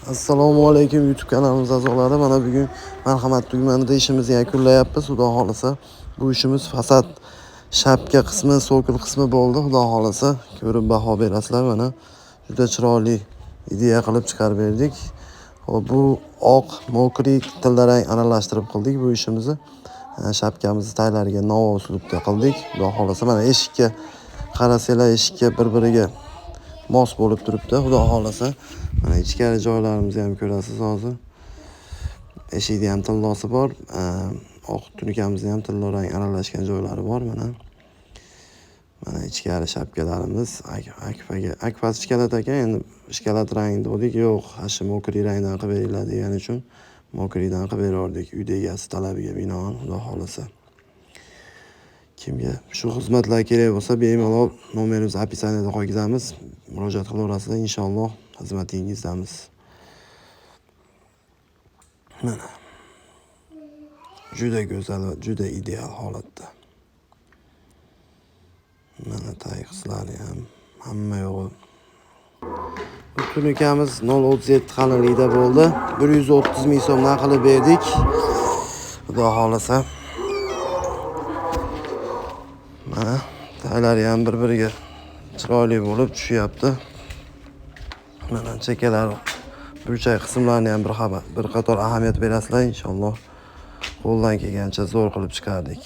Assalomu alaykum YouTube kanalimiz a'zolari. Mana bugun marhamat tumanida ishimizni yakunlayapmiz. Xudo xolasa bu ishimiz fasad shapka qismi, sokil qismi bo'ldi. Xudo xolasa ko'rib baho berasizlar. Mana juda chiroyli ideya qilib chiqarib berdik. Hop, bu oq, mokrik, tillarang aralashtirib qildik bu ishimizni. Shapkamizni taylariga navo uslubda qildik. Xudo xolasa mana eshikka qarasanglar, eshikka bir-biriga mos bo'lib turibdi. Xudo xolasa mana ichkari joylarimizni ham ko'rasiz hozir. Eshikda ham tillosi bor, oq tunikamizni ham tillarang aralashgan joylari bor mana. Mana ichkari shapkalarimiz akfas ishkalat ekan, endi ishkalat rangida dedik, yo'q, hashi mokri rangdan qilib beringlar degani uchun mokriydan qilib berardik. Uyda egasi talabiga binoan, xudo xolasa. Kimga shu xizmatlar kerak bo'lsa, bemalol nomerimizni opisaniyada qo'yganmiz. Murojaat qilaverasizlar, inshaalloh xizmatingizdamiz. Mana juda go'zal va juda ideal holatda. Mana tag qislari ham hamma yo'g'i. Bu tunikamiz 0.37 qalinlikda bo'ldi. 130 ming so'mdan qilib berdik. Xudo xolasa. Mana taglari ham bir-biriga chiroyli bo'lib tushyapti. Mana chekkalari, burchak qismlarini ham bir qator ahamiyat berasizlar, inshaalloh. Qo'ldan kelgancha zo'r qilib chiqardik.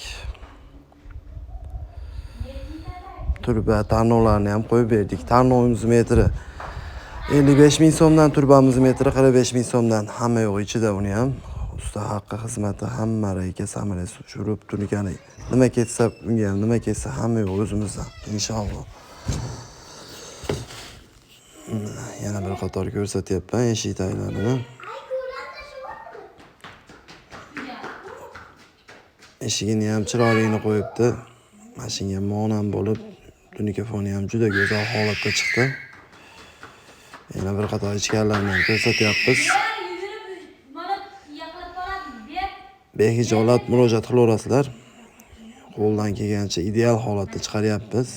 Turba tarnovlarni ham qo'yib berdik. Tarnovimiz metri 55 ming so'mdan, turbamiz metri 45 ming so'mdan. Hamma yo'q ichida uni ham. Usta haqqi xizmati, hamma rayka samarasi tushirib tunikani. Nima ketsa unga ham, nima ketsa hamma yo'q o'zimizdan, inshaalloh. Yana bir qator ko'rsatyapman eshik taglarini. Eshigini ham chiroyligini qo'yibdi. Mashinga monam bo'lib, tunika foni ham juda go'zal holatda chiqdi. Yana bir qator ichkarilarni ham ko'rsatyapmiz. Behijolat murojaat qilaverasizlar. Qo'ldan kelgancha ideal holatda chiqaryapmiz.